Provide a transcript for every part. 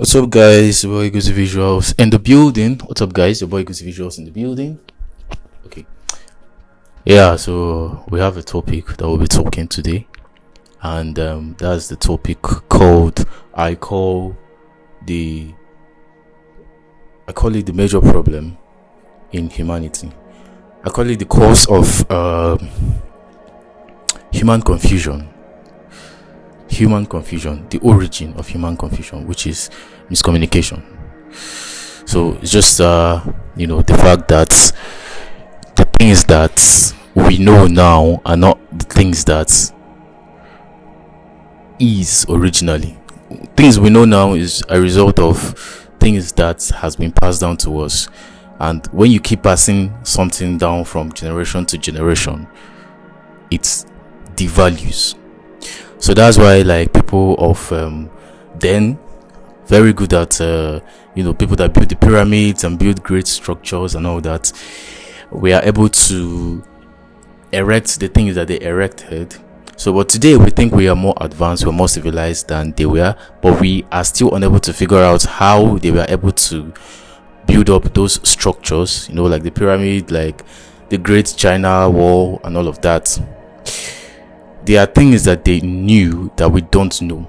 What's up, guys? Your boy Goosey Visuals in the building. What's up, guys? Your boy Goosey Visuals in the building. Okay. Yeah, so we have a topic that we'll be talking today, and that's the topic called I call it the major problem in humanity. I call it the cause of human confusion, the origin of human confusion, which is miscommunication. So it's just the fact that the things that we know now are not the things that is originally. Things we know now is a result of things that has been passed down to us, and when you keep passing something down from generation to generation, it devalues. So that's why, like, people of then very good at people that build the pyramids and build great structures and all that, we are able to erect the things that they erected. So but today we think we are more advanced, we're more civilized than they were, but we are still unable to figure out how they were able to build up those structures, like the pyramid, like the Great China Wall and all of that. There are things that they knew that we don't know.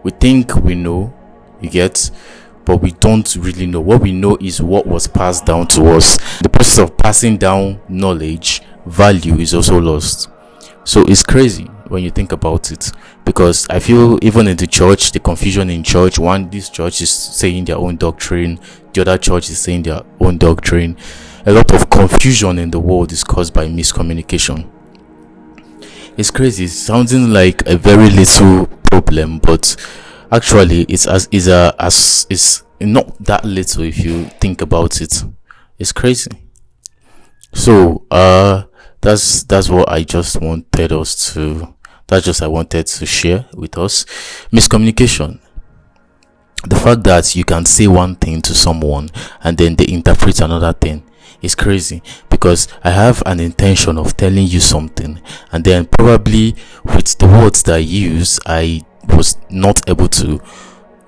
We think we know, you get, but we don't really know. What we know is what was passed down to us. The process of passing down knowledge, value is also lost. So it's crazy when you think about it, because I feel even in the church, the confusion in church, this church is saying their own doctrine, the other church is saying their own doctrine. A lot of confusion in the world is caused by miscommunication. It's crazy. It's sounding like a very little problem, but actually it's not that little if you think about it. It's crazy. So that's what I just wanted I wanted to share with us. Miscommunication. The fact that you can say one thing to someone and then they interpret another thing is crazy, because I have an intention of telling you something, and then probably with the words that I use, I was not able to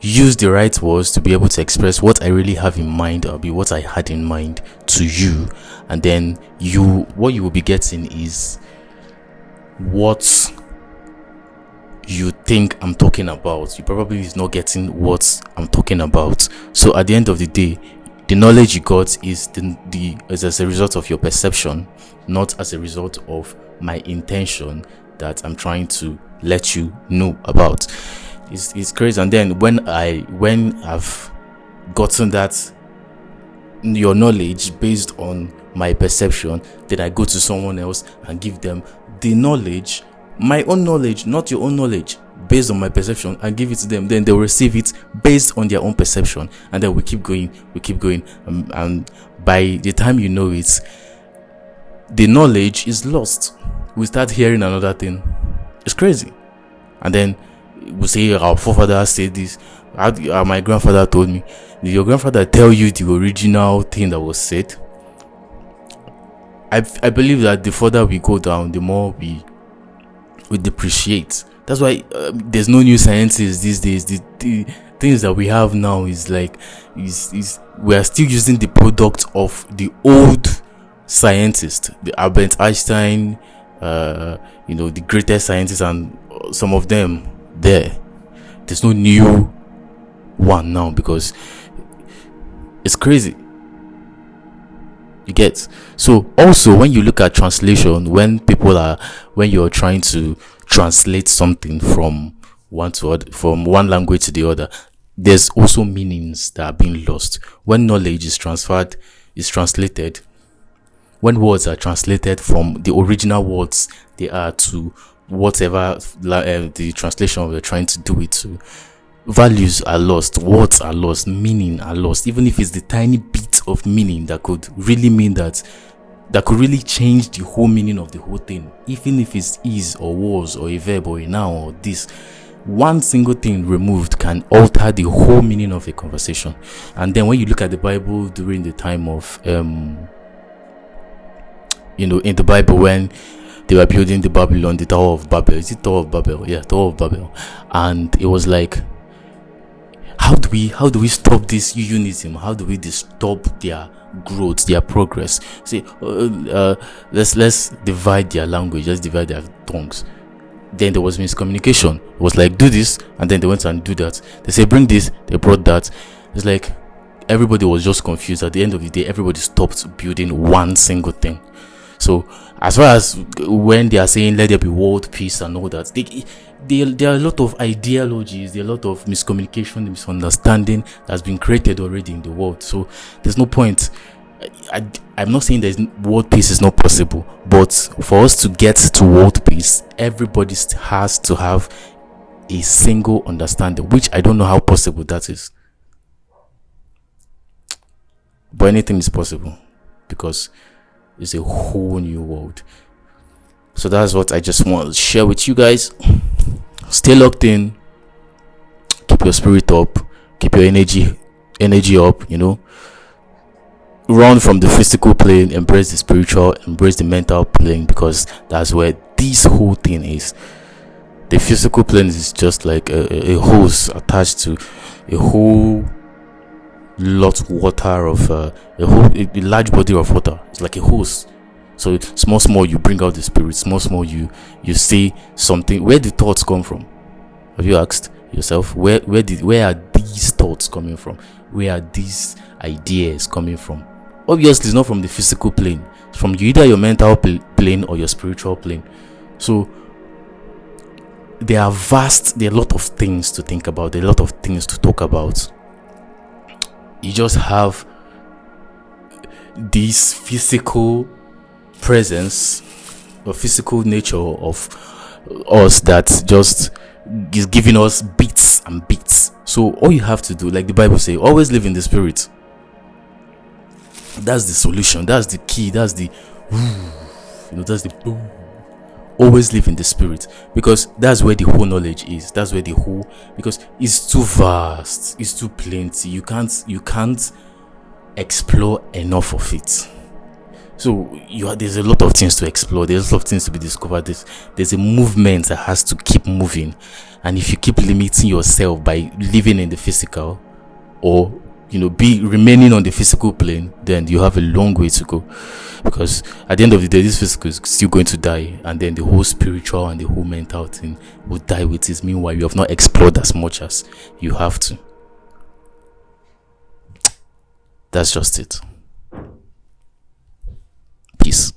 use the right words to be able to express what I really have in mind, or be what I had in mind to you. And then what you will be getting is what you think I'm talking about. You probably is not getting what I'm talking about. So at the end of the day, the knowledge you got is is as a result of your perception, not as a result of my intention that I'm trying to let you know about. It's crazy. And then when I've gotten that your knowledge based on my perception, then I go to someone else and give them the knowledge, my own knowledge, not your own knowledge, based on my perception, and give it to them. Then they'll receive it based on their own perception, and then we keep going, and by the time you know it, the knowledge is lost. We start hearing another thing. It's crazy. And then we say our forefather said this, my grandfather told me. Did your grandfather tell you the original thing that was said? I believe that the further we go down, the more we depreciate. That's why there's no new sciences these days. The things that we have now is like we are still using the product of the old scientists, the Albert Einstein, the greatest scientists, and some of them there's no new one now, because it's crazy. You get? So also, when you look at translation, when you're trying to translate something from one language to the other, there's also meanings that are being lost. When knowledge is translated, when words are translated from the original words they are to whatever the translation we're trying to do it to, values are lost, words are lost, meaning are lost. Even if it's the tiny bit of meaning that could really mean that could really change the whole meaning of the whole thing, even if it's is or was or a verb or a noun or this, one single thing removed can alter the whole meaning of a conversation. And then when you look at the Bible during the time of in the Bible, when they were building the Tower of Babel. Is it Tower of Babel? Yeah, Tower of Babel. And it was like, how do we stop this unionism? How do we stop their growth, their progress? Say, let's divide their language, let's divide their tongues. Then there was miscommunication. It was like, do this, and then they went and do that. They say, bring this, they brought that. It's like everybody was just confused. At the end of the day, everybody stopped building one single thing. So as far as when they are saying let there be world peace and all that, there are a lot of ideologies, there are a lot of miscommunication, misunderstanding that's been created already in the world. So there's no point. I'm not saying there's world peace is not possible, but for us to get to world peace, everybody has to have a single understanding, which I don't know how possible that is. But anything is possible because it's a whole new world. So that's what I just want to share with you guys. Stay locked in, keep your spirit up, keep your energy up, run from the physical plane, embrace the spiritual, embrace the mental plane, because that's where this whole thing is. The physical plane is just like a hose attached to a whole lot of water of a large body of water. It's like a hose. So small you bring out the spirit, small you say something. Where do thoughts come from? Have you asked yourself where are these thoughts coming from? Where are these ideas coming from? Obviously it's not from the physical plane. It's from either your mental plane or your spiritual plane. So there are a lot of things to think about, there are a lot of things to talk about. You just have this physical presence or physical nature of us that just is giving us bits and bits. So all you have to do, like the Bible says, always live in the spirit. That's the solution, that's the key, that's the always live in the spirit, because that's where the whole knowledge is. That's where because it's too vast, it's too plenty. You can't explore enough of it. So there's a lot of things to explore, there's a lot of things to be discovered. There's a movement that has to keep moving, and if you keep limiting yourself by living in the physical or be remaining on the physical plane, then you have a long way to go, because at the end of the day this physical is still going to die, and then the whole spiritual and the whole mental thing will die with it. Meanwhile, you have not explored as much as you have to. That's just it. Peace.